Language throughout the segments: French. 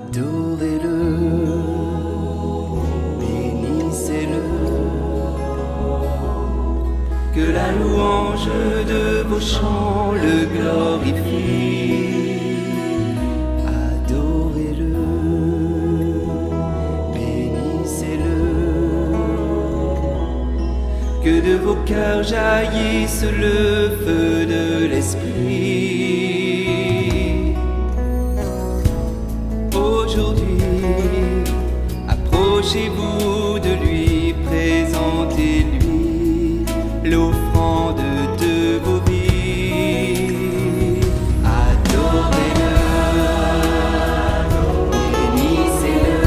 Adorez-le, bénissez-le, que la louange de vos chants le glorifie. Adorez-le, bénissez-le, que de vos cœurs jaillisse le feu de l'Esprit. Aujourd'hui, approchez-vous de lui, présentez-lui l'offrande de vos vies. Adorez-le, bénissez-le,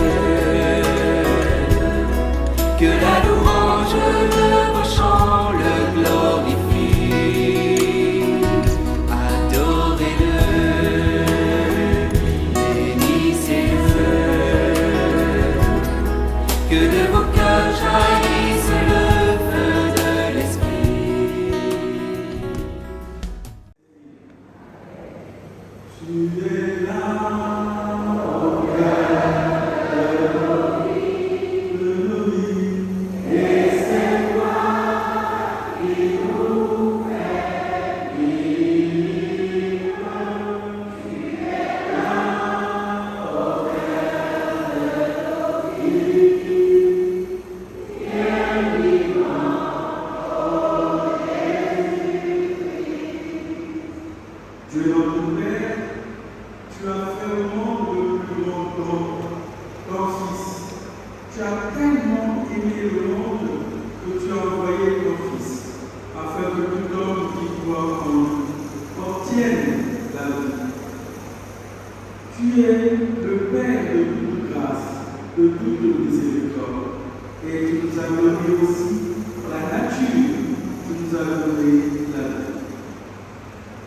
que la louange de vos chants le glorifie. Adorez-le, bénissez-le, que de vos cœurs jaillisse le feu de l'Esprit. Tu es là, au cœur de nos vies, et c'est toi qui nous fais vivre. Tu es là, au cœur de nos vies, bien vivant, oh Jésus. Dieu notre Père, tu as fait au monde le plus grand don, ton Fils. Tu as tellement aimé le monde que tu as envoyé ton Fils, afin que tout homme qui croit en lui obtienne la vie. Tu es le Père de toute grâce, de toute miséricorde, et tu nous as donné aussi la nature, tu nous as donné la vie.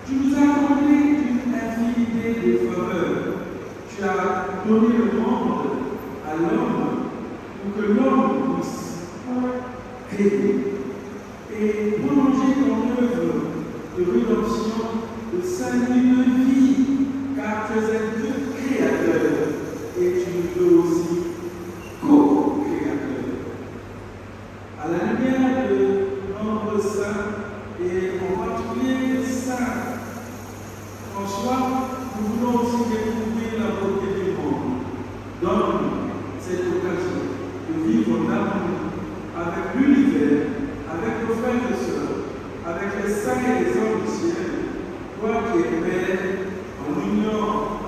Tu nous as comblé d'une infinité de faveurs. Tu as donné le monde à l'homme pour que l'homme puisse créer et prolonger ton œuvre de rédemption, de salut, de vie, car tu es un Dieu créateur et tu nous veux aussi co-créateur. À la lumière de nombreux saints et en particulier les saints François, nous voulons aussi découvrir la beauté du monde. Donne-nous cette occasion de vivre en amour avec l'univers, avec nos frères et sœurs, avec les saints et les hommes du ciel, toi qui es Père, en union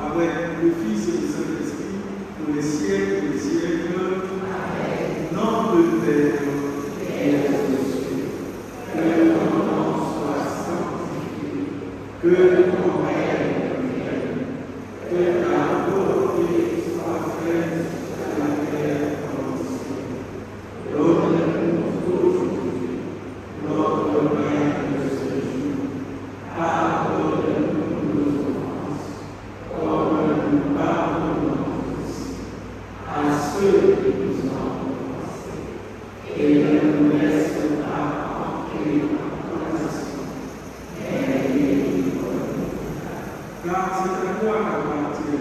avec le Fils et le Saint-Esprit, pour les siècles et les siècles. Amen. Nom de Père et de Fils, que ton nom soit sanctifié, que ton règne vienne, que ta volonté soit faite sur la terre comme au ciel. Donne-nous aujourd'hui notre pain de ce jour. Pardonne-nous nos offenses, comme nous pardonnons aussi à ceux qui nous ont offensés. Et ne nous laisse pas entrer en tentation, mais délivre-nous. Car c'est à toi qu'appartient le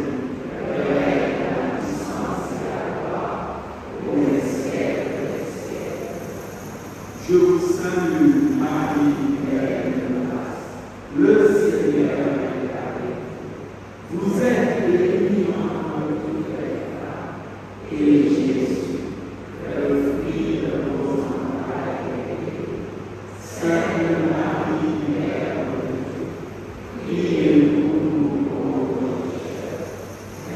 règne, la puissance et la gloire pour les siècles des siècles. Je vous salue, Marie, pleine de grâce. Le Seigneur est avec vous. Vous êtes bénie entre toutes les femmes, et Jésus, le fruit de vos entrailles, est béni. Sainte Marie, Mère de Dieu, priez pour nous pauvres pécheurs,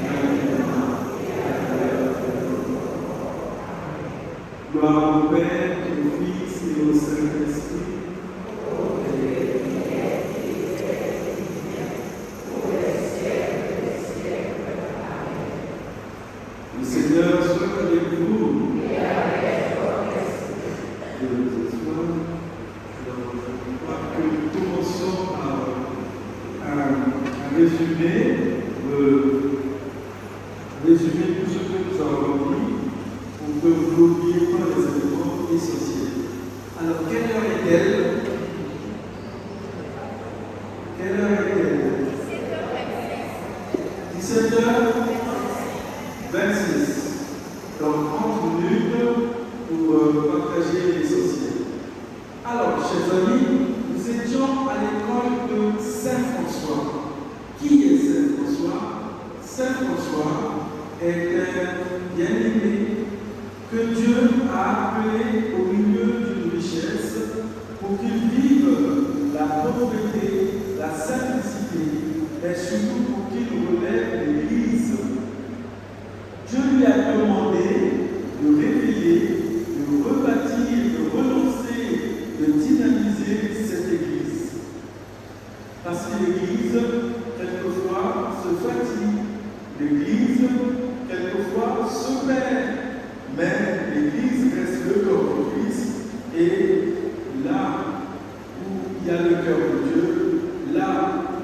maintenant et à l'heure de notre mort. Amen. Gloire au Père, au Fils et au Saint-Esprit. Le Seigneur soit avec vous. Et avec votre esprit. Je vous assois. Je crois que nous commençons par un résumé tout ce que nous avons dit pour que vous n'oubliez pas les éléments essentiels. Alors, quelle heure est-elle? Quelle heure est-elle? 17h. Saint-François est un bien-aimé que Dieu a appelé au milieu d'une richesse pour qu'il vive la pauvreté, la simplicité, et surtout pour qu'il relève l'Église. Dieu lui a demandé de réveiller, de rebâtir, de relancer, de dynamiser cette Église. Parce que l'Église, quelquefois, se fatigue, l'Église, quelquefois, se perd, mais l'Église reste le corps de Christ, et là où il y a le cœur de Dieu, là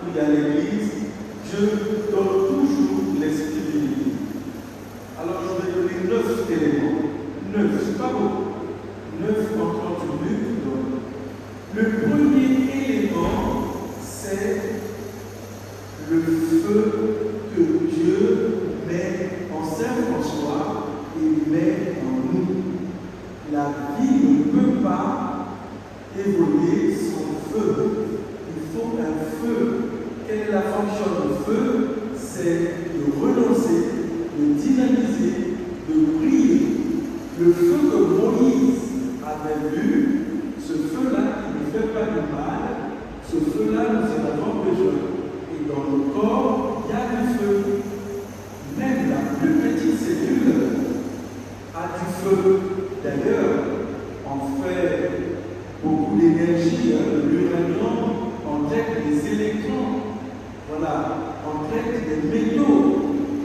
où il y a l'Église, Dieu donne toujours l'Esprit de Dieu. Alors je vais donner 9 éléments. 9, c'est pas beaucoup. 9 en 30 minutes. Donc. Le premier élément, c'est le feu que Dieu met en Saint-François et met en nous. La vie ne peut pas évoluer sans feu. Il faut un feu. Quelle est la fonction du feu? C'est de relancer, de dynamiser, de prier. Le feu que Moïse avait vu, ce feu-là qui ne fait pas de mal, ce feu-là nous en avons besoin. Et dans le corps, il y a du feu. Même la plus petite cellule a du feu. D'ailleurs, on fait beaucoup d'énergie, l'uranium, on traite des électrons, voilà, on traite des métaux.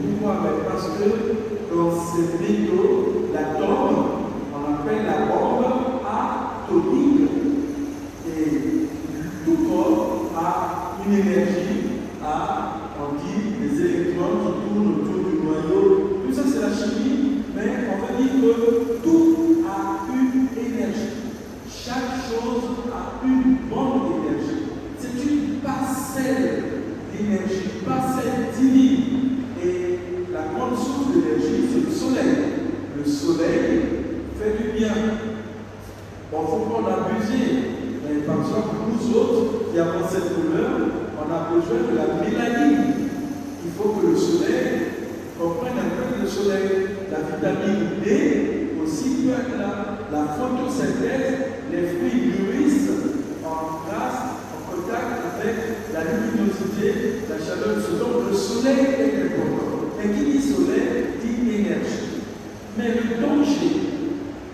Pourquoi? Parce que dans ces métaux, l'atome, on appelle la bombe atomique. Et tout corps a une énergie, on dit, des électrons qui tournent autour du noyau. Tout ça, c'est la chimie, mais on va dire que tout a une énergie. Chaque chose a une bonne énergie. C'est une parcelle d'énergie, une parcelle divine. Et la grande source d'énergie, c'est le soleil. Le soleil fait du bien. Bon, il ne faut pas en abuser. Mais par exemple, nous autres qui avons cette couleur, on a besoin de la mélanine. Il faut que le soleil comprenne un peu le soleil. La vitamine D aussi peut être là. La photosynthèse, les fruits mûrissent en grâce, en contact avec la luminosité, la chaleur. Donc le soleil est important. Et qui dit soleil dit énergie. Mais le danger,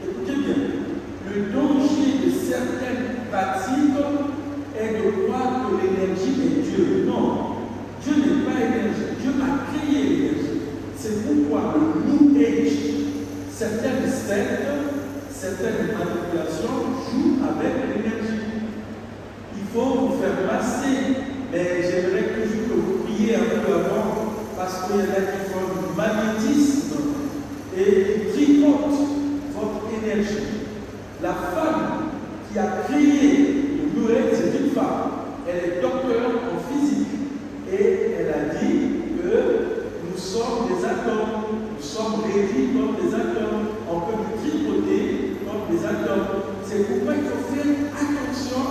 écoutez bien, le danger de certaines pratiques est de croire que l'énergie est Dieu. Non, Dieu n'est pas énergie. Dieu a créé l'énergie. C'est pourquoi le New Age, certaines sectes, certaines manipulations jouent avec l'énergie. Il faut vous faire passer, mais j'aimerais toujours que vous priez un peu avant, parce qu'il y en a qui font du magnétisme et qui tricotent votre énergie. La femme qui a créé le New Age, c'est une femme. Elle est docteur en physique et elle a dit que nous sommes des atomes, nous sommes réduits comme des atomes, on peut nous tricoter comme des atomes. C'est pourquoi il faut faire attention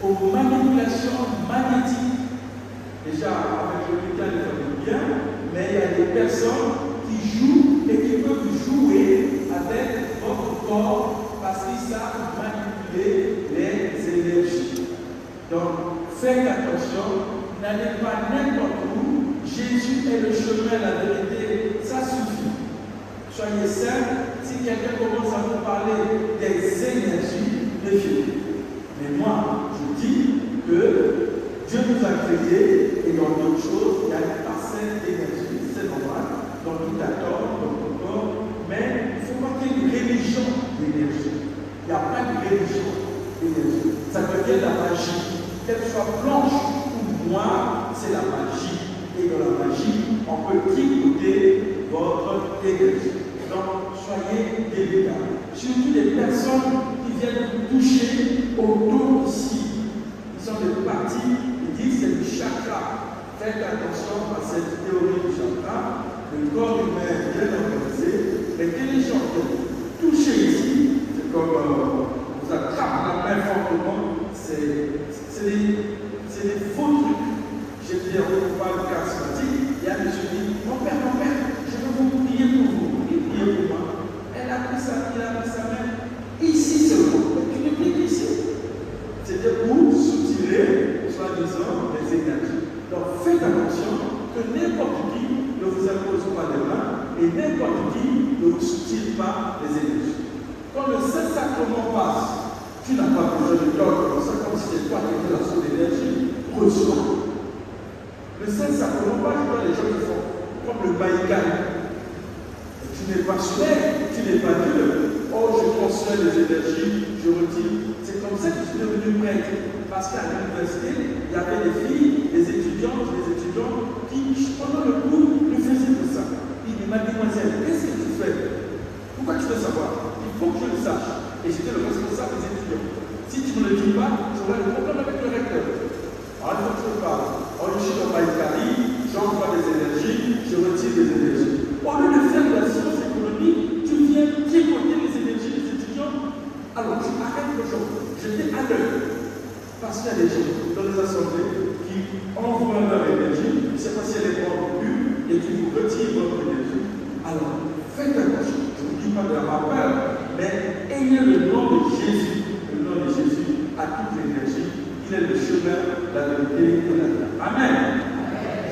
aux manipulations magnétiques. Déjà, avec le métal, il faut bien, mais il y a des personnes qui jouent et qui peuvent jouer avec votre corps parce qu'ils savent manipuler les énergies. Donc, faites attention, n'allez pas n'importe où. Jésus est le chemin, la vérité, ça suffit. Soyez sains. Si quelqu'un commence à vous parler des énergies, méfiez-vous. Mais moi, je dis que Dieu nous a créés et dans d'autres choses, il y a une parcelle d'énergie, c'est normal, dans tout atome, dans tout corps, mais il ne faut pas qu'il y ait une religion d'énergie. Il n'y a pas de religion d'énergie. Ça devient la magie. Qu'elle soit blanche ou noire, c'est la magie. Et dans la magie, on peut tricoter votre énergie. Donc, soyez délicats. Surtout les personnes qui viennent vous toucher autour ici. Ils sont des parties, ils disent c'est du chakra. Faites attention à cette théorie du chakra. Le corps humain est bien organisé, mais que les gens viennent toucher ici, c'est comme on vous attrape la main fortement, c'est des faux trucs. J'ai dit, on ne parle pas de charismatique, il y a des gens qui Et n'importe qui ne soutient pas les énergies. Quand le Saint-Sacrement passe, tu n'as pas besoin de l'ordre comme ça, comme si c'était toi qui étais la source d'énergie. Reçois. Le Saint-Sacrement passe, je vois les gens qui font comme le baïkal. Tu n'es pas soleil, tu n'es pas Dieu. Oh, je transfère les énergies, je retire. C'est comme ça que je suis devenu prêtre. Parce qu'à l'université, il y avait des filles, des étudiantes, des étudiants qui, pendant le cours, ne faisaient que ça. Il dit, mademoiselle, qu'est-ce que tu fais? Pourquoi tu veux savoir? Il faut que je le sache. Et j'étais le responsable des étudiants. Si tu ne me le dis pas, j'aurai le problème avec le recteur. Alors, il faut que je parle. Alors, je suis dans Baïkari, j'envoie des énergies, je retire des énergies. Au lieu de faire de la science économique, tu viens tricoter les énergies des étudiants. Alors, tu arrêtes le jour. J'étais à l'heure. Parce qu'il y a des gens dans les assemblées qui envoient leur énergie, je ne sais pas si elle est bonne ou plus, et qui vous retirent votre énergie. Alors, faites attention. Je ne vous dis pas de avoir peur, mais ayez le nom de Jésus. Le nom de Jésus a toute l'énergie. Il est le chemin, la vérité et la vie. Amen.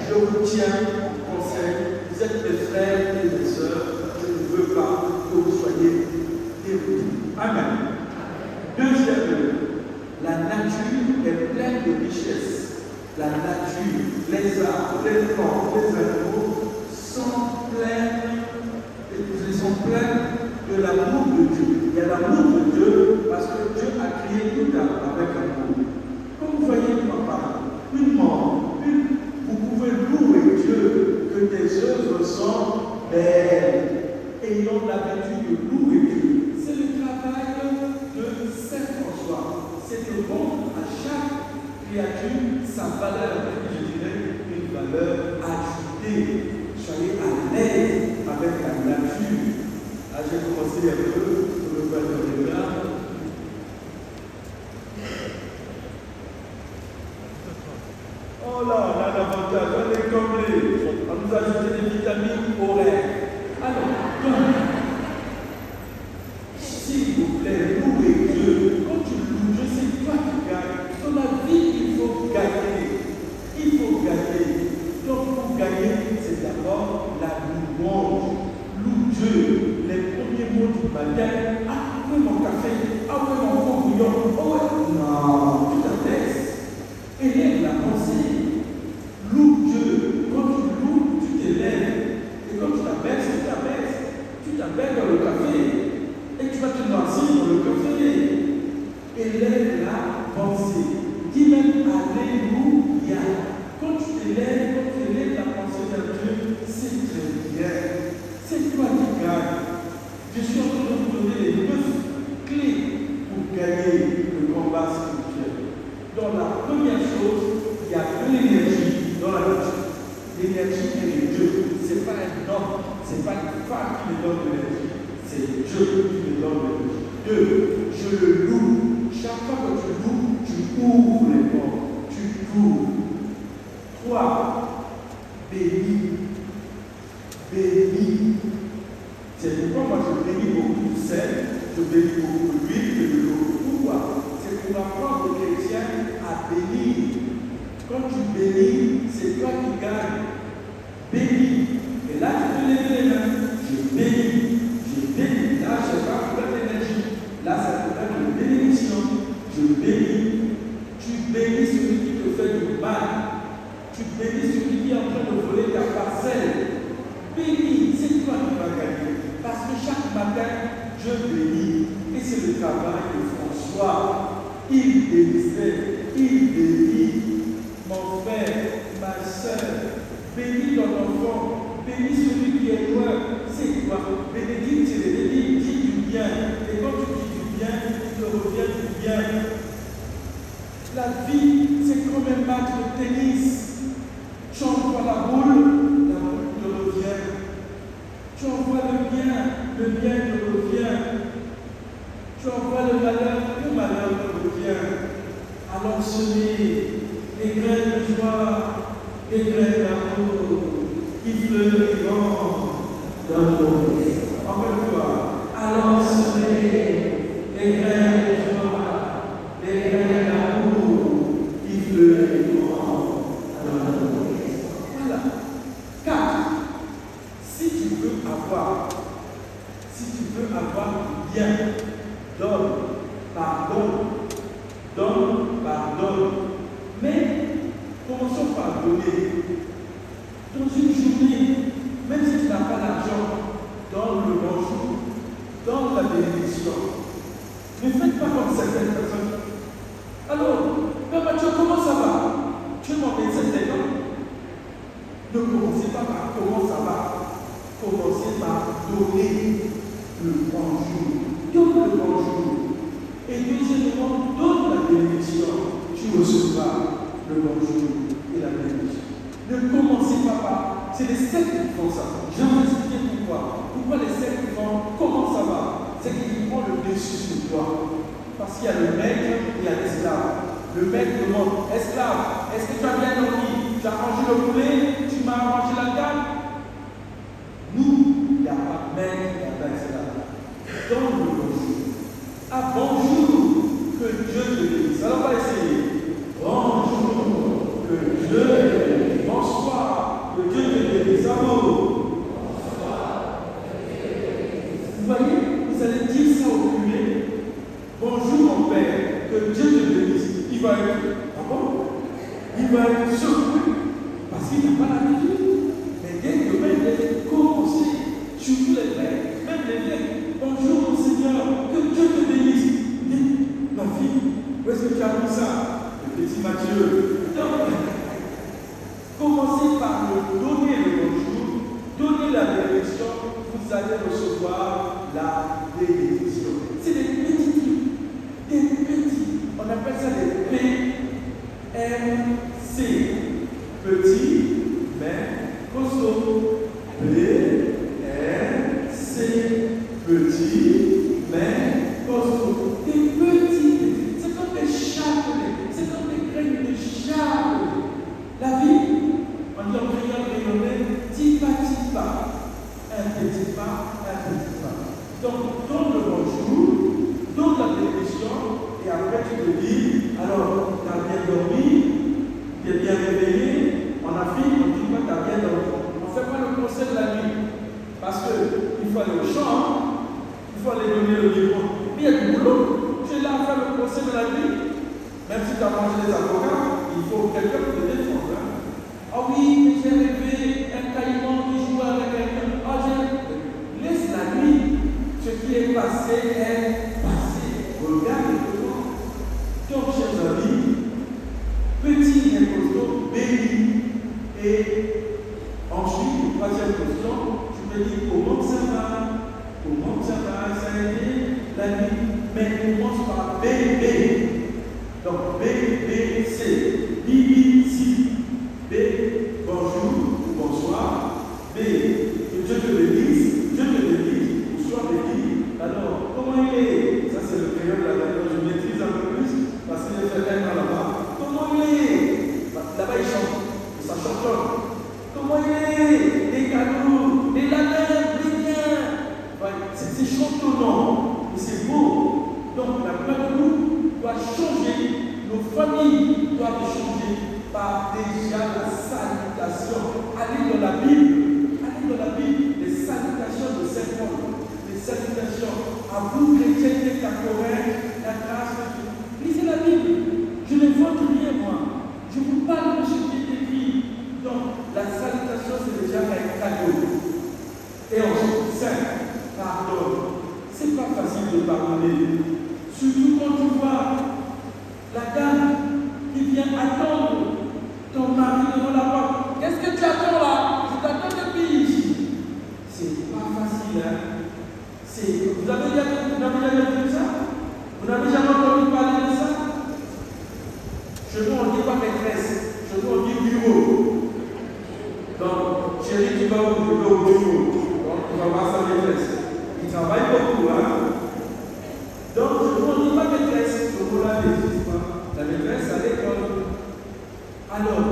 Je vous tiens en conseil. Vous êtes mes frères et mes sœurs. Je ne veux pas que vous soyez déroutés. Amen. Deuxième, la nature est pleine de richesses. La nature, les arbres, les plantes, les animaux sont pleins de l'amour de Dieu. Il y a l'amour de Dieu parce que Dieu a créé tout avec amour. Comme vous voyez ma part, une mort, vous pouvez louer Dieu que tes œuvres sont belles, ayant l'habitude de louer Dieu. C'est le travail de Saint François. C'est de rendre à chaque créature sa valeur, je dirais une valeur ajoutée. Soyez à l'aise avec la nature. Là, j'ai commencé un peu pour le faire de regard. Oh là, on a l'avantage, on est comblé. On nous a ajouté des vitamines horaires. Alors, s'il vous plaît, louez Dieu. Quand tu loues Dieu, c'est toi qui gagnes. Dans la vie, il faut gagner. Il faut gagner. Donc, pour gagner, c'est d'abord la louange. Loue Dieu. Les premiers mots du matin. Ah, où est mon café? Ah, où est mon fond bouillon? Oh, ouais. Non, tu t'abaisses. Élève la pensée. Loue Dieu. Quand tu loues, tu t'élèves. Et quand tu t'abaisses, tu t'abaisses. Tu t'abaisses dans le café. Et tu vas te lancer dans le café. Élève la pensée. Dis même Alléluia. Quand tu t'élèves, la pensée de Dieu, c'est très bien. C'est toi qui gagnes. Je suis en train de vous donner les 9 clés pour gagner le combat spirituel. Donc la première chose, il y a de l'énergie dans la nature. L'énergie, elle est Dieu. Ce n'est pas un homme, ce n'est pas une femme qui me donne de l'énergie. C'est Dieu qui me donne de l'énergie. 2, je le loue. Chaque fois que tu loues, tu ouvres les portes. Tu t'ouvres. 3, bénis. Bénis. C'est pourquoi moi je bénis beaucoup de sel, je bénis beaucoup d'huile et de l'eau. Pourquoi? C'est pour apprendre aux chrétiens à bénir. Quand tu bénis, c'est toi qui gagnes. Bénis. Et là, tu peux lever les mains. Je bénis. Je bénis. Là, je ne sais pas pour l'énergie. Là, ça peut être une bénédiction. Je bénis. Tu bénis celui qui te fait du mal. Tu bénis celui qui est en train de voler ta parcelle. Bénis, c'est toi qui vas gagner. Parce que chaque matin, Dieu bénit. Et c'est le travail de François. Il bénissait, il bénit. Mon frère, ma soeur, bénis ton enfant, bénis celui qui est loin. C'est toi. Bénédicte, c'est les bénis, dis du bien. Et quand tu dis du bien, il te revient du bien. La vie, c'est comme un match de tennis. Tu envoies la boule te revient. Tu envoies le bien te revient. Tu envoies le malheur te revient. Alors semez des graines de joie, des graines d'amour qui fleuriront dans nos vies. Encore une fois, alors semez des graines de joie, des graines d'amour qui fleuriront dans nos vies. Voilà. 4. Si tu veux avoir bien. Donne, pardonne. Donne, pardonne. Mais commençons par donner. Dans une journée, même si tu n'as pas d'argent, donne le bonjour, donne la bénédiction. Ne faites pas comme certaines personnes. Alors, Père Mathieu, comment ça va? Tu es mon médecin traitant? Ne commencez pas par comment ça va. Commencez par donner le bonjour. Donne le bonjour. Et deuxièmement, donne la bénédiction. Tu recevras le bonjour et la bénédiction. Ne commencez pas par. C'est les sectes qui font ça. Je vais vous expliquer pourquoi. Pourquoi les sectes font comment ça va? C'est qu'ils prennent le dessus sur toi. Parce qu'il y a le maître et il y a l'esclave. Le maître demande, esclave, est-ce que tu as bien dormi? Tu as mangé le poulet? Tu m'as mangé la table? Nous, il n'y a pas de maître, il n'y a pas d'esclave. Donne le bonjour. Ah, bonjour, que Dieu te bénisse. Alors, on va essayer. Bonjour, que Dieu te bénisse. Bonsoir, que Dieu te bénisse. Amour. Bonsoir, que Dieu te bénisse. Vous voyez, vous allez dire ça au curé. Bonjour, mon père, que Dieu te bénisse. Il va être, ah bon? Il va être surpris parce qu'il n'a pas l'habitude. Mais dès que même les commencer, surtout les pères, même les vieilles, bonjour mon Seigneur, que Dieu te bénisse. Dis, ma fille, où est-ce que tu as mis ça? Le petit Mathieu. Donc, commencez par me donner le bonjour, donner la bénédiction, vous allez recevoir la bénédiction. C'est des petits trucs, des petits. On appelle ça des PMC. Petit, mais costaud. PMC. Petit, mais costaud. Des petits. C'est comme des chapelets. C'est comme des graines de chapelets. La vie, on dit en prière rayonnée, petit pas. Un petit pas, un petit pas. Donc, donne le bonjour, donne la bénédiction. Et après, tu te dis, alors, tu as bien dormi, tu es bien réveillé. En Afrique, on ne dit pas que tu as bien dormi. On ne fait pas le conseil de la nuit. Parce qu'il faut aller au champ, il faut aller donner le livre. Mais il y a du boulot. Tu es là à faire le conseil de la nuit. Même si tu as mangé des avocats, il faut quelqu'un pour te défendre. Ah oui, j'ai rêvé un caïman qui joue avec quelqu'un. Ah, laisse la nuit. Ce qui est passé est passé. Regarde. Donc, chers amis, petit et costaud, béni. Et ensuite, troisième question, je me dis comment ça va? Comment ça va? Ça a été la nuit. Mais on commence par bébé. Donc, B, B, C. Bibi, si. B, bonjour, bonsoir. B, que Dieu te bénisse. Dieu te bénisse. Sois béni. Alors, comment il est? Ça, c'est le créole de la dernière. Je maîtrise un peu plus. Parce qu'il est fait là-bas. Comment il est? Là-bas, il chante. Ça chantonne. Comment il est? Des cadeaux, des ladins, des biens. C'est chantonnant. Mais c'est beau. Donc, la Guadeloupe doit changer. Nos familles doivent changer par déjà la salutation. Allez dans la Bible. Allez dans la Bible. Les salutations de Saint Paul. Les salutations à vous, chrétiens des Cacorins, la grâce de Dieu. Lisez la Bible. Je ne vante rien, moi. Je vous parle de ce qui est écrit. Donc, la salutation, c'est déjà un cadeau. Et ensuite, Saint, pardonne. C'est pas facile de pardonner. Surtout quand tu vois la dame qui vient attendre ton mari devant la porte. Qu'est-ce que tu attends là? Je t'attends depuis ici. C'est pas facile, hein? Vous avez déjà vu ça? Vous n'avez jamais entendu parler de ça? Chez nous, on ne dit pas maîtresse. Chez nous, on dit bureau. Donc, chérie, tu vas au bureau. Donc, tu vas voir sa maîtresse. Il travaille beaucoup, hein? Donc, chez nous, on ne dit pas maîtresse. Ce mot-là n'existe pas. La maîtresse à l'école. Alors,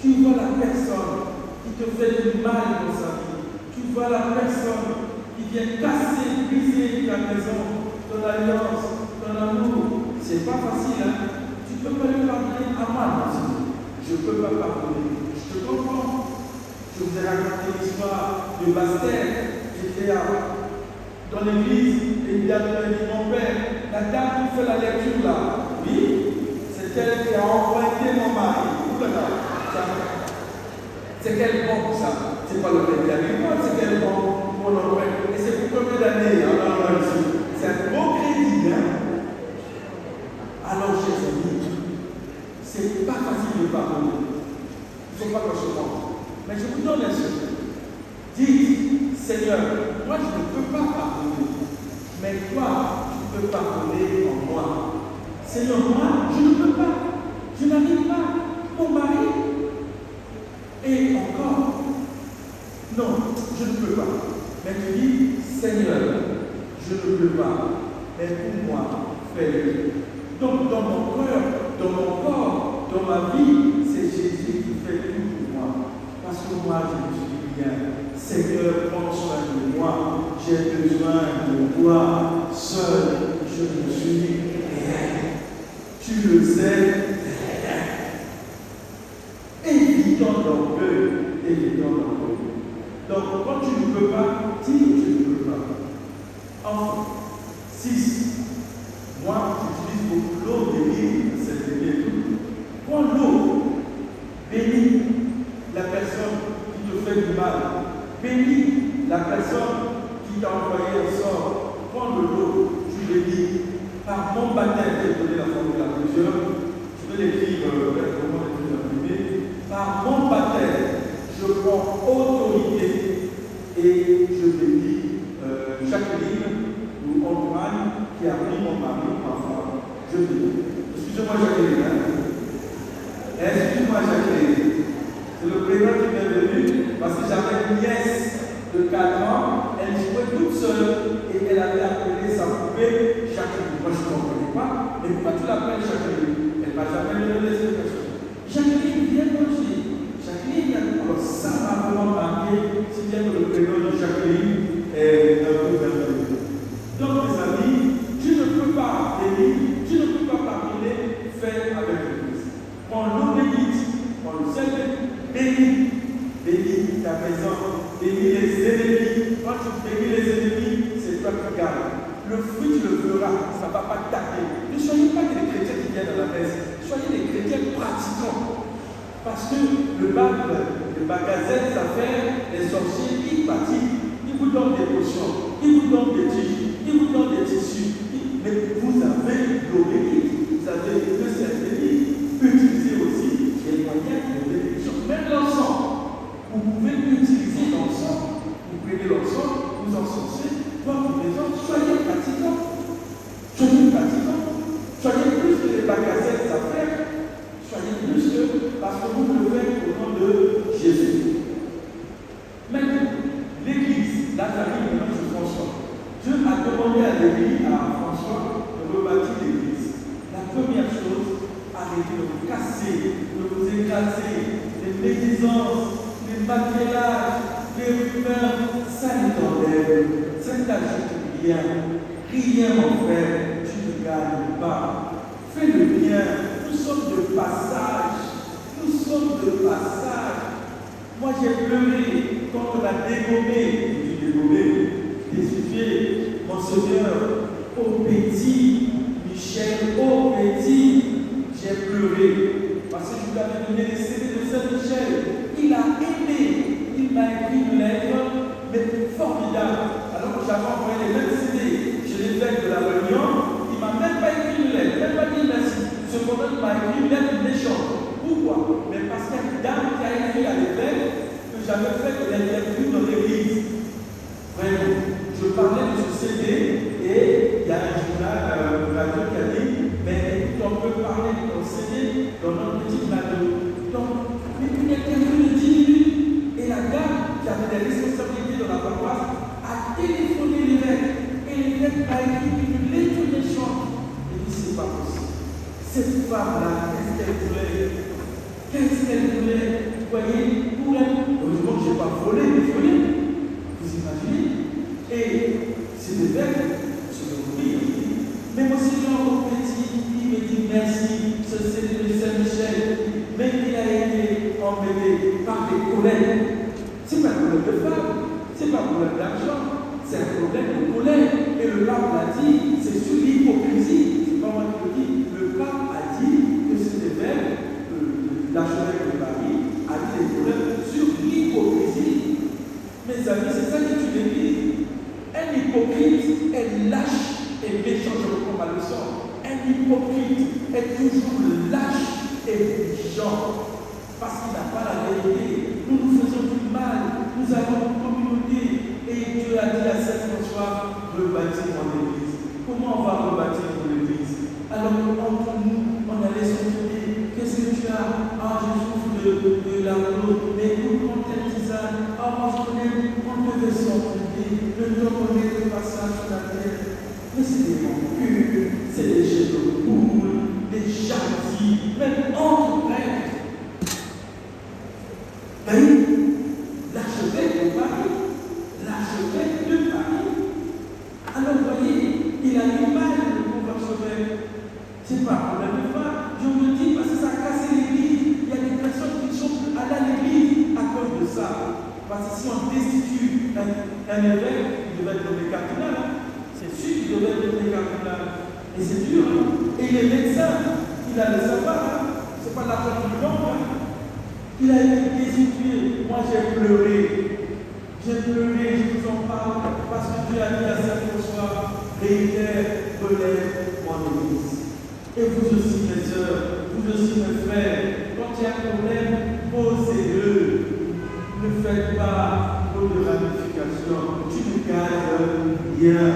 tu vois la personne qui te fait du mal dans sa vie. Tu vois la personne qui vient casser, briser ta maison, ton alliance, ton amour. C'est pas facile, hein? Tu ne peux pas lui pardonner à moi. Je ne peux pas pardonner. Je te comprends. Je vous ai raconté l'histoire de Bastère. J'étais dans l'église, et il a dit, mon père, la dame qui fait la lecture là, oui, c'est elle qui a emprunté mon mari. C'est quelle banque ça? C'est pas le père qui a dit moi, c'est quelle banque mon emprunte. Et c'est pour combien d'années? C'est un beau crédit, hein? Alors, chers amis, c'est pas facile de pardonner. Il ne faut pas que je pense. Mais je vous donne un secret. Dites, Seigneur, moi je ne peux pas pardonner. Mais toi, tu peux pardonner en moi. Seigneur, moi, je ne peux pas. Je n'arrive pas. Mon mari. Et encore, non, je ne peux pas. Mais tu dis, Seigneur, je ne peux pas. Mais pour moi, fais-le. Donc, dans mon cœur, dans mon corps, dans ma vie, c'est Jésus qui fait tout pour moi. Parce que moi, je me suis bien. Seigneur, prends soin de moi. J'ai besoin de toi. Seul, je ne suis rien. Tu le sais, rien. Évitant l'orgueil, évitant l'orgueil. Donc, quand tu ne peux pas, dis que tu ne peux pas. Enfin, 6. Moi, j'utilise beaucoup l'eau bénie, c'est béni tout. Prends l'eau, bénis la personne qui te fait du mal, bénis la personne qui t'a envoyé un sort. Prends de l'eau, tu bénis. Par mon baptême, j'ai donné la formule à plusieurs, je vais l'écrire comment l'écrire imprimé. Par mon baptême, je prends autorité et je bénis Jacqueline ou Antoine qui a pris mon mari, ma femme. Je bénis. Excusez-moi Jacqueline. Excusez-moi Jacqueline. C'est le prénom qui m'est venu parce que j'avais une nièce de 4 ans, elle jouait toute seule et elle avait appelé sa poupée Jacqueline. Moi je ne comprenais pas, mais pourquoi tu l'appelles Jacqueline? Elle ne m'a jamais donné l'explication. Jacqueline, viens manger. Jacqueline, alors ça m'a vraiment marqué, si bien que le prénom de Jacqueline est un peu merveilleux. Donc mes amis, tu ne peux pas bénir, tu ne peux pas pardonner, fais avec le Christ. Prends l'eau bénite, prends le sel béni, bénis ta maison, bénis les ennemis. Quand tu bénis les ennemis, c'est toi qui gagnes. Le fruit, tu le feras, ça ne va pas taper. Ne soyez pas que les chrétiens qui viennent à la messe, soyez des chrétiens pratiquants. Parce que le magasin, les affaires, les sorciers, ils pratiquent. Ils vous donnent des potions, ils vous donnent des tiges, ils vous donnent des tissus. Mais vous avez l'obédience, vous avez le Saint-Esprit. Utilisez aussi les moyens de bénédiction. Même l'encens, vous pouvez utiliser l'encens, vous prenez l'encens, vous encensez, votre maison, soyez pratiquants. Soyez pratiquants. Soyez plus que les magasins d'affaires. Soyez plus que parce que vous le faites au nom de Jésus. Maintenant, l'Église, là j'arrive maintenant sur François. Dieu a demandé à l'Église, à François, de rebâtir l'Église. La première chose, arrêtez de vous casser, de vous écraser, les médisances, les maquillages, les rumeurs, ça ne t'enlève, ça ne t'ajoute rien. Rien mon frère, tu ne gagnes pas. Fais le bien, nous sommes de passage. Nous sommes de passage. Moi j'ai pleuré quand on a dégommé, désufflé, Monseigneur, au petit, Michel, au petit, j'ai pleuré. Parce que je lui avais donné les CD de Saint-Michel. Il a aimé, il m'a écrit une lettre, mais formidable. Alors que j'avais envoyé les mêmes CD chez l'évêque de la Réunion, il ne m'a même pas écrit une lettre, même pas dit merci. Cependant, il m'a écrit une lettre méchante. Pourquoi? Mais parce qu'il y a une dame qui a écrit à l'évêque que j'avais fait de l'interview dans l'église. Vraiment, je parlais de ce CD et il y a un journal, radio qui a dit, mais on peut parler de ton CD dans notre petite radio. Donc, une interview de 10 minutes et la dame qui avait des responsabilités dans la paroisse a téléphoné l'évêque et l'évêque a écrit une lettre méchante. Il dit, c'est pas possible. Cette femme-là, qu'est-ce qu'elle voulait? Qu'est-ce qu'elle voulait? Vous voyez, pour elle, heureusement que je n'ai pas volé, mais volé. Vous imaginez? Et cet évêque, je le prie, mais Monseigneur au petit, il me dit merci, ce CD de Saint-Michel, mais il a été embêté par des collègues. Ce n'est pas un problème de femme, ce n'est pas un problème d'argent, c'est un problème de colère. Et le pape l'a dit, c'est sur l'hypocrisie. C'est pas moi qui le dis. Le pape a dit que cet évêque, l'archevêque de Paris, a dit des problèmes sur l'hypocrisie. Mes amis, c'est ça qui tue l'Église. Un hypocrite est lâche et méchant, je reprends ma leçon. Un hypocrite est toujours lâche et méchant parce qu'il n'a pas la vérité. Nous nous faisons du mal, nous avons une communauté et Dieu a dit à Saint François, rebâtir mon Église. Comment on va rebâtir mon Église? Alors entre nous, on allait se dire, qu'est-ce que tu as? Ah, je souffre de la peau, mais écoute, prends telle tisane. Ah, moi je connais, on devait s'entendre, le temps qu'on est de passage sur la terre. Mais c'est des rancunes, c'est des jets de poule, des jalousies, même entre prêtres. L'archevêque de Paris, alors vous voyez, il a eu mal le pauvre archevêque. C'est pas un problème de foi, je vous le dis parce que ça a cassé l'église. Il y a des personnes qui sont allées à l'église à cause de ça. Parce que si on destitue un évêque, il devait être nommé cardinal. C'est sûr qu'il devait être nommé cardinal. Et c'est dur. Et il est médecin, il a le savoir. C'est pas la faute du monde. Il a été destitué. Moi j'ai pleuré. J'ai pleuré, je vous en parle, parce que Dieu a dit à Saint François, réitère, relève mon Église. Et vous aussi, mes sœurs, vous aussi, mes frères, quand il y a un problème, posez-le. Ne faites pas trop de ramifications. Tu ne gagnes rien.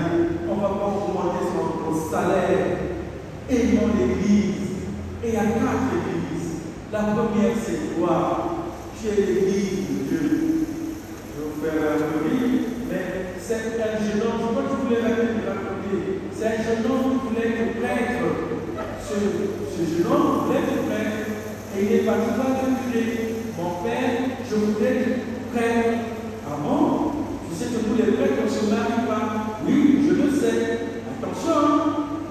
On ne va pas augmenter ton salaire. Aimons l'Église. Et il y a 4 églises. La première, c'est toi. Tu es l'Église de Dieu. Je vais vous faire un rire, mais c'est un jeune homme, je crois que je voulais raconter. C'est un jeune homme qui voulait être prêtre. Ce jeune homme voulait être prêtre. Et il est parti voir le curé. Mon père, je voulais être prêtre. Ah bon? Tu sais que nous les prêtres, on ne se marie pas. Oui, je le sais. Attention,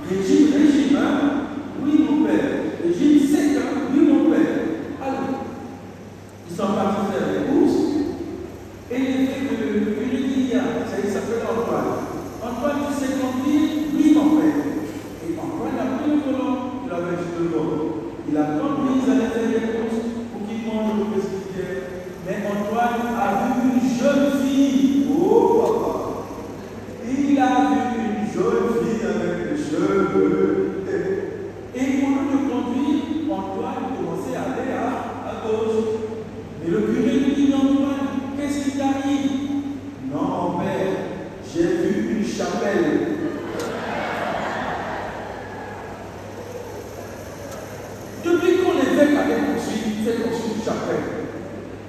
régime, hein? Oui, mon père. Régime sec, hein? Oui, mon père. Alors, ils sont partis faire les courses. Et il était que le curé dit, il s'appelle Antoine. Antoine, tu sais conduire? Oui, mon père. Et Antoine a pris le volant, il avait juste le volant. Il a conduit, ils allaient faire les courses pour qu'il mange le presbytère. Mais Antoine a vu une jeune fille. Oh, papa. Il a vu une jeune fille avec les cheveux. Et pour lieu de conduire, Antoine commençait à aller à gauche. Mais le curé lui dit, Antoine, qu'est-ce qui t'arrive? Non, mon père, j'ai vu une chapelle. Depuis qu'on l'évêque avait poursuivi, c'est construit une chapelle.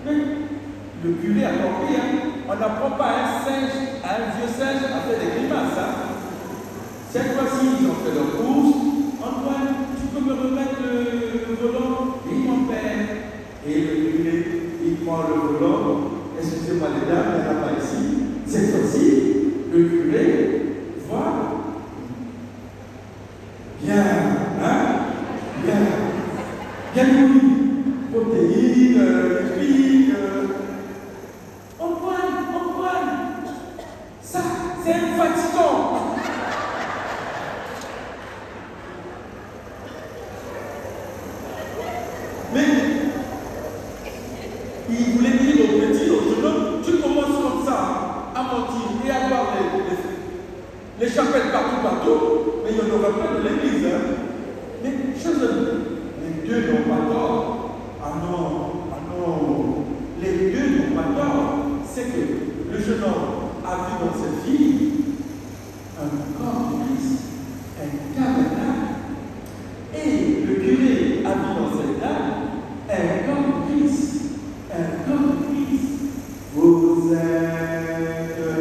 Mais le curé a compris, hein? On n'apprend pas un singe, un vieux singe à faire des grimaces. Hein? Cette fois-ci, ils ont fait leur course. Antoine, tu peux me remettre le volant? Oui, mon père. Et le curé, il prend le volant. Excusez-moi les dames, il n'y en a pas ici. Cette fois-ci, le curé voit. Bien, hein? Bien. Bien nourri. Protéines, lipides. Antoine, ça, c'est un fatigant. Mais il voulait dire au petit, au jeune homme, tu commences comme ça à mentir et à voir les chapelles partout, mais il n'y en aura pas de l'église. Hein. Mais les deux n'ont pas tort. Ah non. Les deux n'ont pas tort. C'est que le jeune homme a vu dans cette fille un corps de Christ, un tabernacle. Et le curé a vu dans cette dame un corps de Christ. Un corps de Christ. Vous êtes le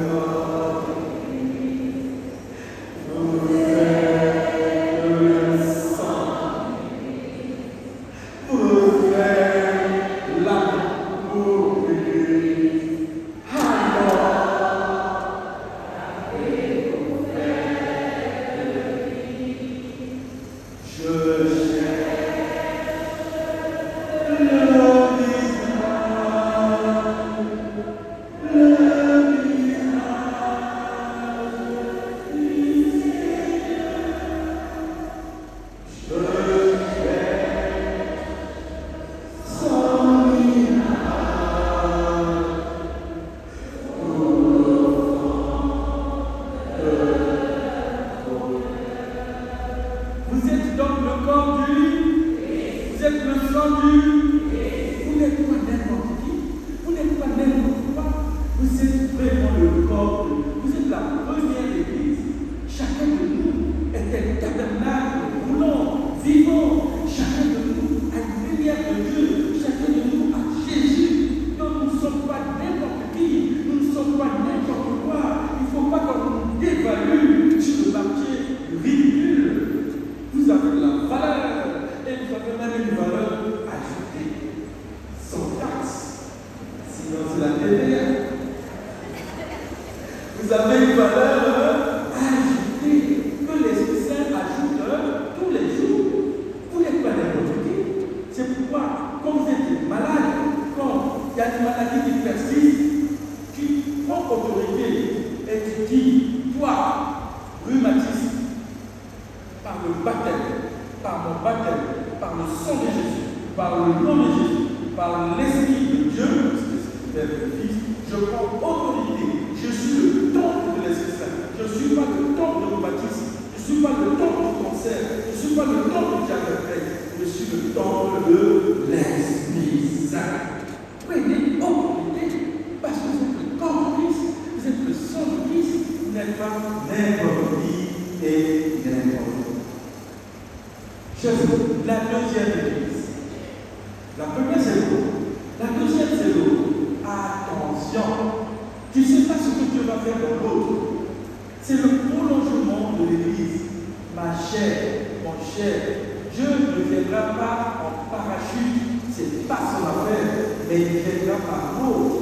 corps de Christ. Vous êtes le sang de Christ. Vous êtes l'amour de Christ. Alors, avez-vous fait de Christ? Je cherche le visage. c'est la TVA. Vous avez une valeur ajoutée que l'Esprit Saint ajoute tous les jours. Vous n'êtes pas n'importe qui. C'est pourquoi, quand vous êtes malade, quand il y a des maladies qui persistent, tu prends autorité et tu dis, toi, rhumatisme, par le baptême, par mon baptême, par le sang de Jésus, par le nom de Jésus, par l'Esprit de Dieu, parce que c'est le Père et le Fils, je prends autorité. Je suis le temple de l'Esprit Saint. Je ne suis pas le temple de rhumatisme. Je ne suis pas le temple du cancer. Je ne suis pas le temple du diabète. Je suis le temple de l'Esprit Saint. Prenez autorité parce que vous êtes le corps de Christ. Vous êtes le sang de Christ. Vous n'êtes pas n'importe qui et n'importe qui. La deuxième église. La première, c'est l'eau. La deuxième, c'est l'eau. Attention. Tu ne sais pas ce que Dieu va faire dans l'autre. C'est le prolongement de l'église. Ma chère, mon cher, Dieu ne viendra pas en parachute. Ce n'est pas son affaire, mais il viendra par l'autre.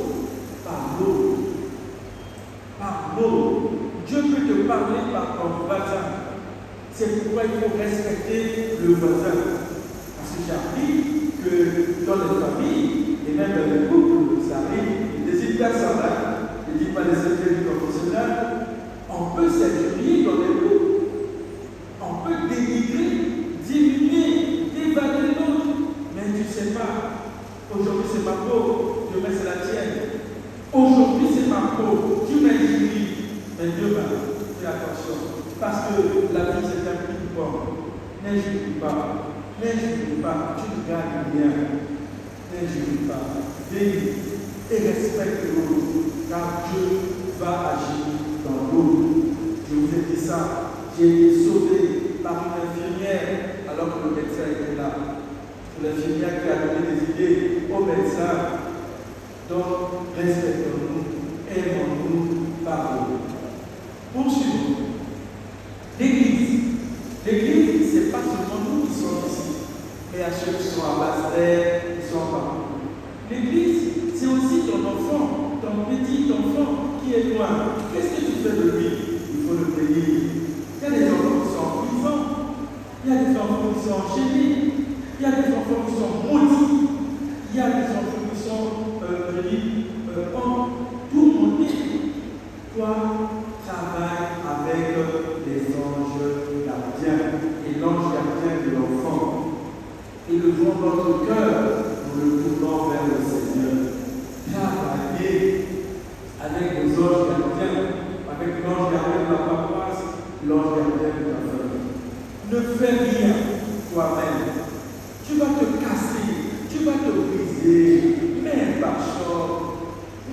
Par l'autre. Par l'autre. Dieu peut te parler par ton voisin. C'est pourquoi il faut respecter le voisin. Parce que j'ai appris que dans les familles, et même dans les couples, ça arrive, des hyper-salades, je ne dis pas les secrets professionnels, on peut s'injurier dans les couples. On peut dénigrer, diminuer, dévaluer l'autre. Mais tu ne sais pas, aujourd'hui c'est ma peau, demain c'est la tienne. Aujourd'hui c'est ma peau, tu m'injuries, mais demain, fais attention. Parce que la vie c'est un ping-pong. N'injurie pas, n'injurie pas, tu ne gagnes rien. N'injurie pas, bénis et respecte l'autre, car Dieu va agir dans l'autre. Je vous ai dit ça, j'ai été sauvé par une infirmière alors que le médecin était là. C'est l'infirmière qui a donné des idées au médecin. Donc, respectons-nous, aimons-nous, pardonnons. Poursuivons. L'église. L'église, ce n'est pas seulement nous qui sommes ici, mais à ceux qui sont à Basse-Terre, qui sont partout. L'église, c'est aussi ton enfant, ton petit enfant qui est loin. Qu'est-ce que tu fais de lui? Il faut le bénir. Il y a des enfants qui sont en prison, il y a des enfants qui sont enchaînés, il y a des enfants qui sont maudits, il y a des enfants qui sont tourmentés. Toi, travaille avec les anges gardiens et l'ange gardien de l'enfant. Et levons notre cœur pour le tournant vers le Seigneur. Travaillez avec nos anges gardiens, avec l'ange gardien de la paroisse, l'ange gardien de la famille. Ne fais rien toi-même. Tu vas te casser, tu vas te briser, mets un pare-choc,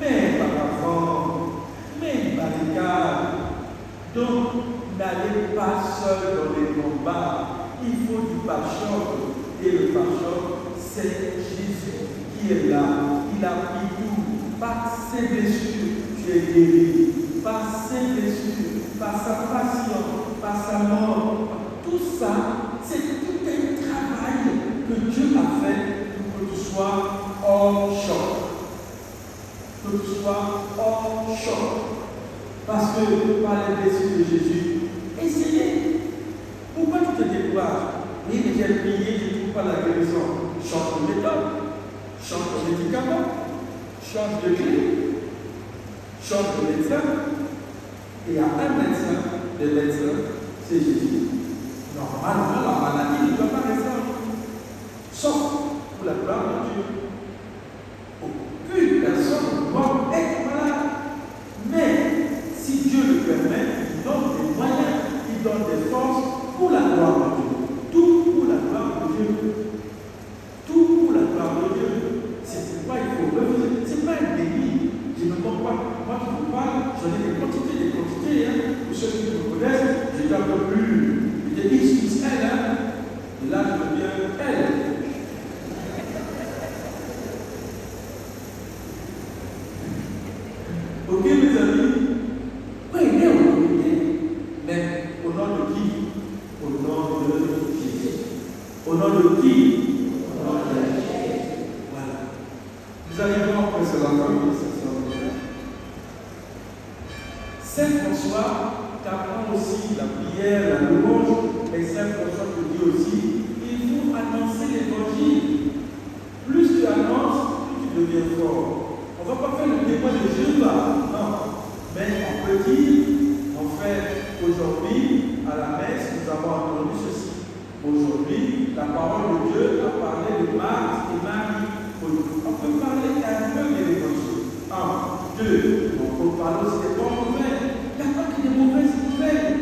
mets un paravent, mets une barricade. Donc, n'allez pas seul dans les combats. Il faut du pare-choc. Et le pare-choc, c'est Jésus qui est là. Il a pris tout. Par ses blessures, tu es guéri. Par ses blessures, par sa passion, par sa mort. Tout ça, c'est tout un travail que Dieu a fait pour que tu sois hors choc. Que tu sois hors choc. Parce que par les blessures de Jésus, essayez. Pourquoi tu te décourages? Oui, mais j'ai prié, je ne trouve pas la guérison. Change de méthode, change de médicament, change de clé, change de médecin. Et il y a un médecin, le médecin, c'est Jésus. Normalement, la maladie ne doit pas rester en nous. Sauf pour la gloire de Dieu. Aucune personne ne doit être malade. Mais si Dieu le permet, il donne des moyens, il donne des forces pour la gloire de Dieu. Tout pour la gloire de Dieu. Tout pour la gloire de Dieu. C'est pourquoi il faut refuser. Ce n'est pas un délit. Je ne comprends pas. Moi qui vous parle, j'en ai des quantités. Hein. Pour ceux qui me connaissent, j'étais un peu plus. J'étais X, elle. Hein. Et là, je deviens elle. Ok, mes amis? Prenez autorité. Mais au nom de qui? Au nom de Jésus. Au nom de qui? Au nom de Jésus. Voilà. Nous arrivons après cela. Saint François t'apprend aussi la prière, la louange, et Saint François te dit aussi, il faut annoncer l'évangile. Plus tu annonces, plus tu deviens fort. On ne va pas faire le témoin de Jéhovah, non. Mais on peut dire, en fait, aujourd'hui, à la messe, nous avons entendu ceci. Aujourd'hui, la parole de Dieu a parlé de Marthe et Marie. On peut parler un peu de l'évangile. 1, 2, on peut parler aussi des bonnes nouvelles. Il n'y a pas que des mauvaises nouvelles.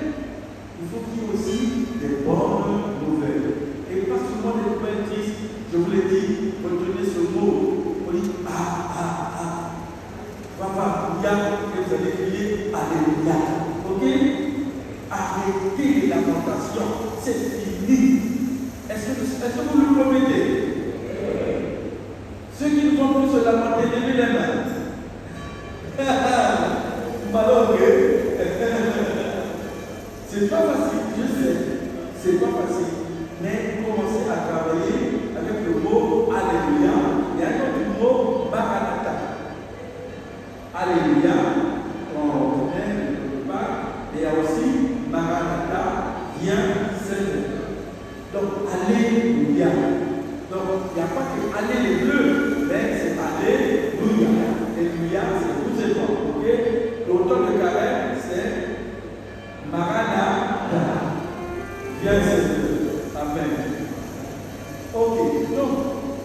Il faut qu'il y ait aussi des bonnes nouvelles. Et pas seulement des nouvelles tristes. Je vous l'ai dit, retenez ce mot. On dit Papa, il y a que vous allez crier Alléluia. Ok? Arrêtez les lamentations. C'est fini. Est-ce que vous le promettez? Ceux qui ne vont plus se lamenter, levez les mains. Malheureux. C'est pas facile, je sais. C'est pas facile. Mais commencez à travailler avec le mot Alléluia et un autre mot Maranatha. Alléluia, on revient quelque part. Et il y a aussi Maranatha, viens Seigneur. Donc, Alléluia. Donc, il n'y a pas que aller les deux, mais c'est Alléluia. Alléluia, c'est vous et moi. Ok? L'auteur de carême, c'est Maranatha. Viens Seigneur. Amen. Ok. Donc,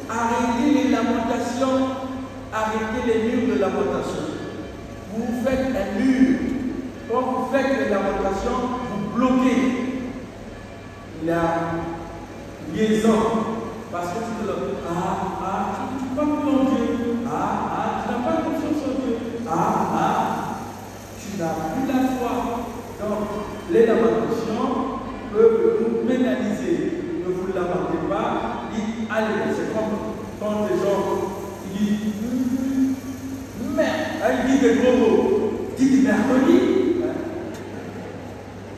arrêtez les lamentations. Arrêtez les murs de lamentation. Vous faites un mur. Quand vous faites les lamentations, vous bloquez la liaison. Parce que tu te dis, tu ne crois plus en Dieu. Tu n'as pas confiance en Dieu. Tu n'as plus la foi. Donc, les lamentations peuvent nous pénaliser. Ne vous lamentez pas. Dites, allez, c'est comme quand les gens disent, merde, ils disent des gros mots. Dites mercredi.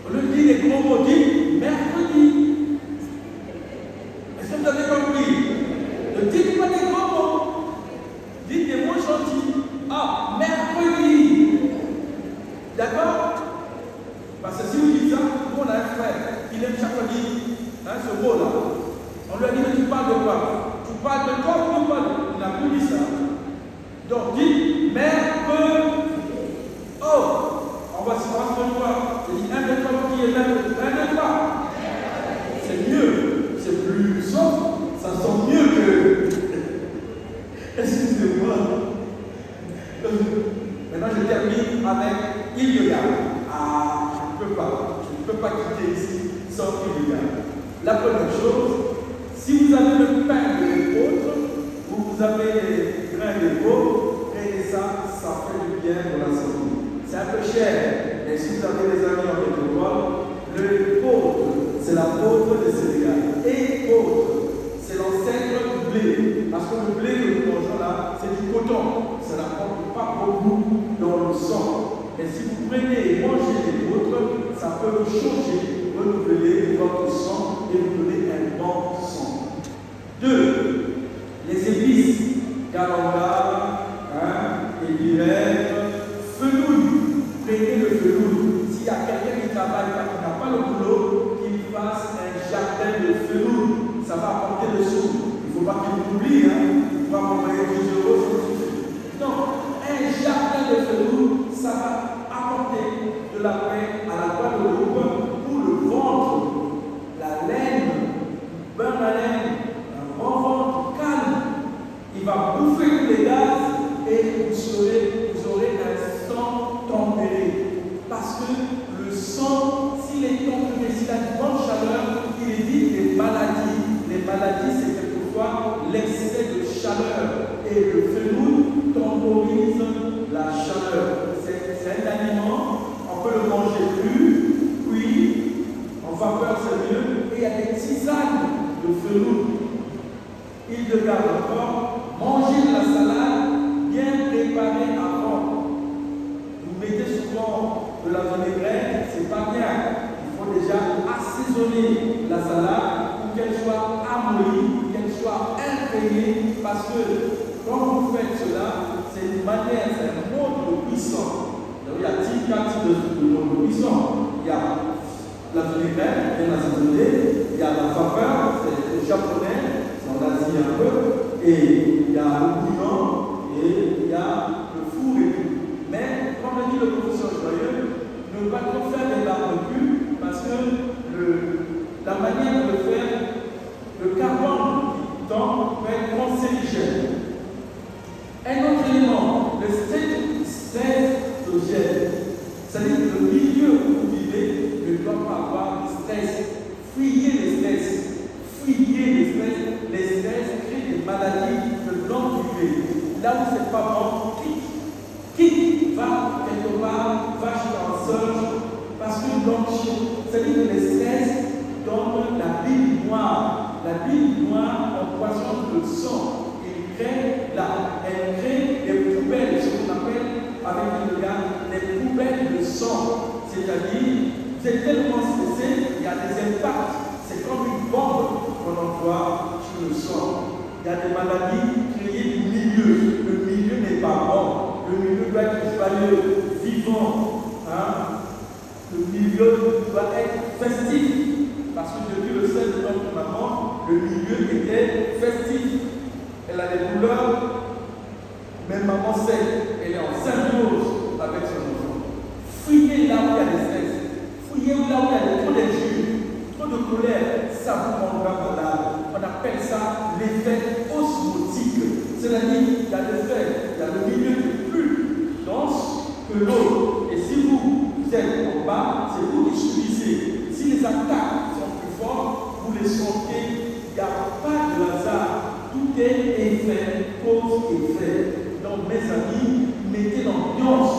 On le dit des gros mots, dites mercredi. Est-ce que vous avez compris? Ne dites pas des gros mots. Dites des mots gentils. Mercredi. D'accord? Parce que si vous dites ça, nous on a un frère, il aime chaque fois dire ce mot-là. On lui a dit, mais tu parles de quoi? Tu parles de quoi ou tu parles de... Il n'a plus dit ça. Donc dites mercredi. On va se voir. Il dit 1, 2, 3, qui est mercredi? 1, 2, 3. C'est mieux. C'est plus soft. Ça sent mieux que. Excusez-moi. Maintenant, je termine avec Illégal. Je ne peux pas quitter ici sans Illégal. La première chose, si vous avez le pain de l'apôtre, ou vous avez les grains de veau, et ça fait du bien pour la santé. C'est un peu cher, mais si vous avez des amis en métropole, le l'apôtre, c'est l'apôtre du Sénégal. Et autre, c'est l'ancêtre du blé. Parce que le blé que nous mangeons là, c'est du coton. Ça n'apporte pas beaucoup dans le sang. Mais si vous prenez et mangez les vôtres, ça peut vous changer, renouveler votre sang et vous donner un bon sang. 2. Les épices, calendar, épinette, fenouil. Prenez le fenouil. S'il y a quelqu'un qui travaille, qui n'a pas le boulot, qu'il fasse un jardin de fenouil. Ça va apporter le sou. Il ne faut pas qu'il oublie, il va m'envoyer 10 €, ça suffit. Donc, un jardin de fenouil, ça va apporter de la paix à la Guadeloupe pour le ventre, la laine, bonne haleine, un bon ventre calme. Il va bouffer tous les gaz et vous aurez un sang tempéré. Parce que le sang, s'il est tempéré, s'il a une bonne chaleur, il évite les maladies. Les maladies, c'est quelquefois l'excès de chaleur. Et le fenouil temporise la chaleur. C'est un aliment, on peut le manger cuit, en vapeur c'est mieux, et il y a des tisanes de fenouil. Il de garde encore, mangez de la salade bien préparée avant. Vous mettez souvent de la vinaigrette, c'est pas bien. Il faut déjà assaisonner la salade pour qu'elle soit amollie, qu'elle soit imprégnée, parce que quand vous faites cela, c'est une manière, c'est un mode de cuisson. Donc, il y a 4 types de cuisson. Il y a la vinaigrette, bien assaisonnée, il y a la vapeur, c'est japonais, c'est en Asie un peu, et il y a le bouillon, et il y a le four et tout. Mais, comme le dit le professeur Joyeux, ne pas trop faire des barbecues parce que la manière de faire, le carbone donc peut être cancérigène. Un autre élément, le stress d'ogène, c'est-à-dire que le milieu où vous vivez ne doit pas avoir de stress. Fuyez les stress. Fuyez les stress. Les stress créent des maladies de longue durée. Là où c'est pas bon, quitte, va quelque part, va chez un seul, parce que l'anxiété, c'est-à-dire que les stress donnent la bile noire. La bile noire empoisonne le sang. Elle crée des poubelles, ce qu'on appelle avec le gars, des poubelles de sang. C'est-à-dire, vous êtes tellement stressé, il y a des impacts. C'est comme une bombe qu'on envoie sur le sang. Il y a des maladies créées du milieu. Le milieu n'est pas bon. Le milieu doit être joyeux, vivant. Hein? Le milieu doit être festif. Parce que depuis le sein de notre maman, le milieu était festif. Elle a des couleurs, même maman sait, elle est en symbiose avec son enfant. Fouillez là où il y a des stress, fouillez là où il y a trop d'injures, trop de colère, ça vous rendra malade. On appelle ça l'effet osmotique. C'est-à-dire qu'il y a l'effet, il y a le milieu qui est plus dense que l'autre. Et si vous êtes en bas, c'est vous qui subissez. Si les attaques sont plus fortes, vous les sentez, il n'y a pas de hasard. Tout est effet, cause, effet. Donc, mes amis, mettez l'ambiance.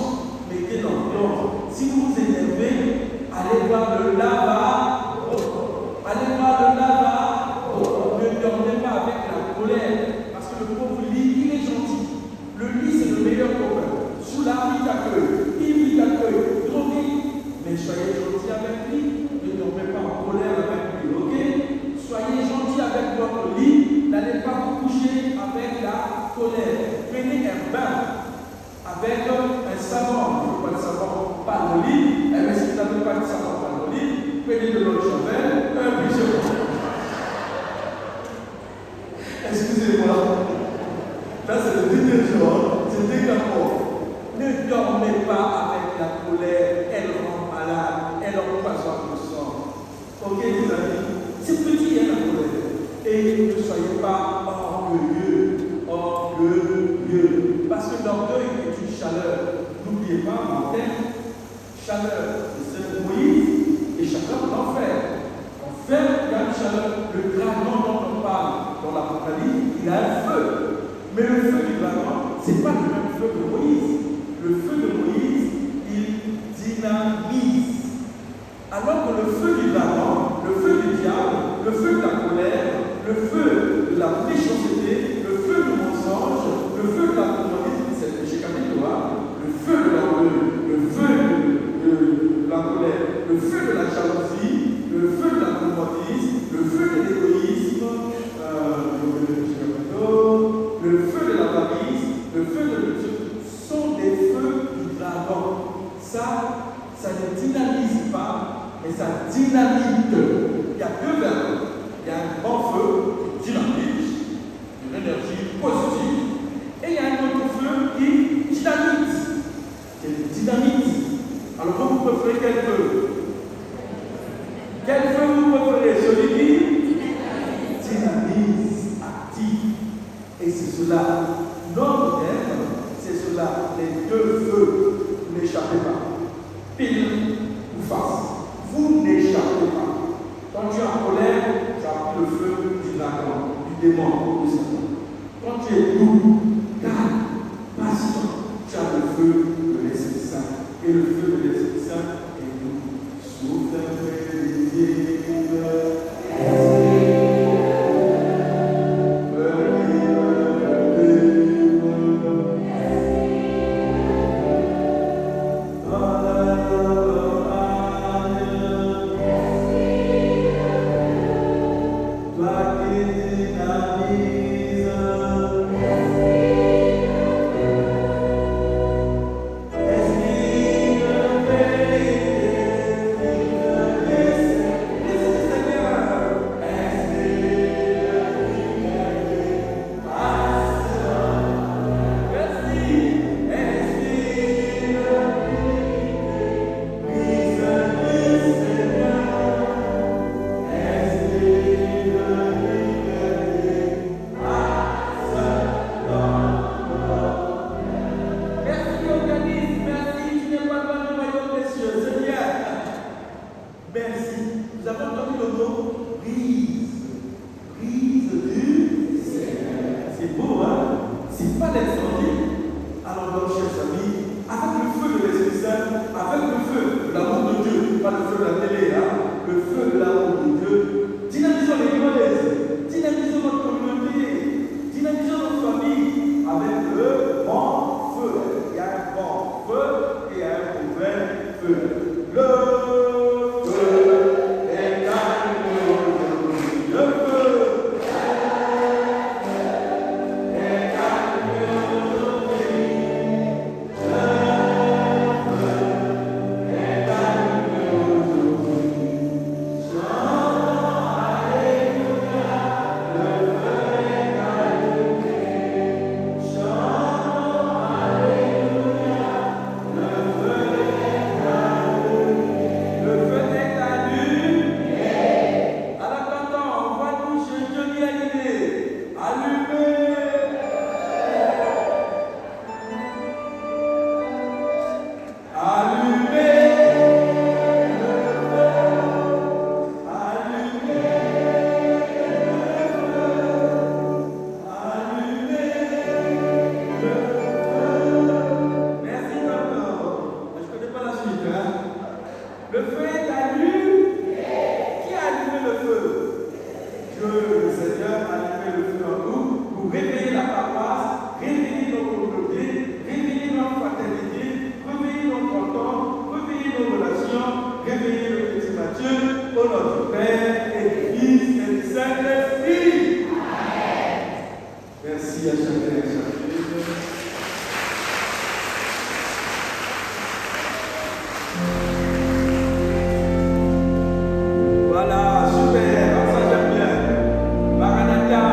Mettez l'ambiance. Si vous vous énervez, allez voir le lavabo. Allez voir le lavabo. Ne dormez pas avec la colère. Parce que le pauvre lit, il est gentil. Le lit, c'est le meilleur copain. Sous l'arbre, il t'accueille. Il t'accueille. Drogué. Mais soyez gentil avec lui. Ne dormez pas en colère avec lui. Ok? Soyez gentil avec votre lit. N'allez pas vous coucher avec la colère. Prenez un bain avec un savon. Je ne veux pas de savon, pas de lit. Mais si vous n'avez pas de savon, pas de lit, prenez de l'eau de javel, un bouchon. Excusez-moi. Là, c'est le dernier jour. C'est décapant. Ne dormez pas avec la colère. Elle rend malade. Elle empoisonne le sang. Ok, les amis? C'est petit, hein, la colère. Et ne soyez pas orgueilleux. Parce que l'orgueil est une chaleur. N'oubliez pas, Martin, chaleur, c'est Moïse et chaleur de l'enfer. Enfer, il y a une chaleur. Le dragon dont on parle dans l'Apocalypse, il a un feu. Mais le feu du dragon, ce n'est pas le même feu de Moïse. Le feu de Moïse, il dynamise. Alors que le feu du dragon, le feu du diable, le feu de la colère, le feu de la méchanceté, le feu du mensonge, le feu de la convoitise, c'est le péché capital, le feu de l'orgueil, le feu de la colère, le feu de la jalousie, le feu de la convoitise, le feu de l'égoïsme, le feu de l'avarice, le feu de sont des feux du dragon. Ça ne dynamise pas, mais ça dynamite. Il y a deux verbes. Il y a un grand feu qui dynamite, une énergie positive, et il y a un autre feu qui dynamite. C'est le dynamite. Alors vous préférez quel feu? Quel feu vous préférez? Celui qui dynamise, active. Et c'est cela. Notre thème, c'est cela. Les deux feux. Vous n'échappez pas. Pile ou face. Vous n'échappez pas. Quand tu es en colère, tu as pris le feu du dragon, du démon, de Satan. Quand tu es doux, calme, patient, tu as le feu de l'Esprit Saint. Et le feu de l'Esprit Saint est doux. Souffle Alors donc, chers amis, avec le feu de l'Esprit Saint, avec le feu de l'amour de Dieu, pas le feu de la télé, le feu de l'amour de Dieu, dynamisons l'Église, dynamisons notre communauté, dynamisons notre famille avec le bon feu. Il y a un bon feu et il y a un mauvais feu. Le feu est allumé aujourd'hui. Le feu est allumé aujourd'hui. Le feu est allumé aujourd'hui. Chantons Alléluia. Le feu est allumé. Chantons Alléluia. Le feu est allumé. Le feu est allumé. Alors quand on voit nous chez Johnny Hallyday, allumé. Allumé. Le feu. Allumé. Le feu. Allumé. Le feu. Merci docteur. Je ne connais pas la suite, hein? Le feu est allumé. Qui a allumé le feu? Dieu, le Seigneur, a allumé le feu en nous pour réveiller la paroisse, réveiller nos communautés, réveiller notre fraternité, réveiller nos cantons, réveiller nos relations, réveiller le petit Matthieu, au nom du Père et du Fils et du Saint-Esprit. Merci à chacun et à chacune. Voilà, super, ça j'aime bien. Maranatha.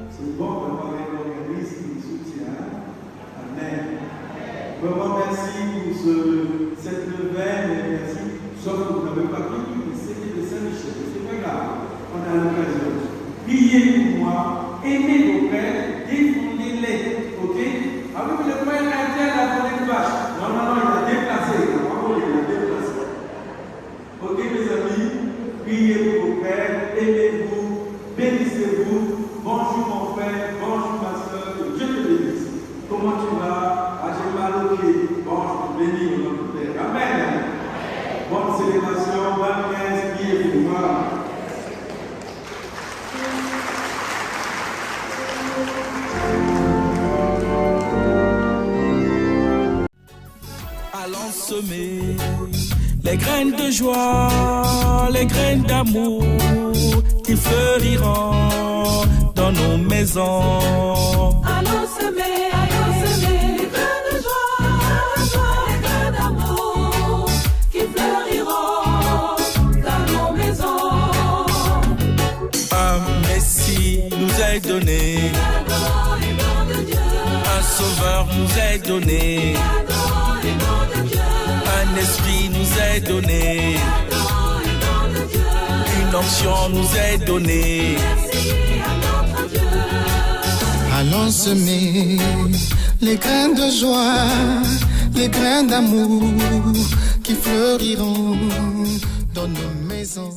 C'est bon d'avoir un organisme qui nous soutient. Amen. Vraiment merci pour cette nouvelle. Merci. Sauf que vous n'avez pas pris tout, mais c'était de Saint-Michel. C'est pas grave. On a l'occasion. Priez pour moi. Aimez vos frères. Défendez-les. Ok? Ah oui, mais le frère indien a volé une vache. Non, non, non, il a déplacé. Il a volé, il a déplacé. Ok, mes amis? Priez pour vos frères. Aimez-vous. Bénissez-vous. Bonjour mon frère, bonjour ma soeur, que Dieu te bénisse. Comment tu vas? Ah, j'ai mal au pied. Bon, je te bénis au nom du Père. Amen. Bonne célébration, bonne messe, priez pour moi. Allons semer les graines de joie, les graines d'amour qui fleuriront dans nos maisons. Allons semer les grains de joie, les grains d'amour qui fleuriront dans nos maisons. Un Messie nous est donné, Cadeau et nom de Dieu, un Sauveur nous est donné, cadeau et nom de Dieu, un Esprit nous est donné, cadeau et nom de Dieu. une onction nous est donnée. Merci à notre Dieu. Allons semer les grains de joie, les grains d'amour qui fleuriront dans nos maisons.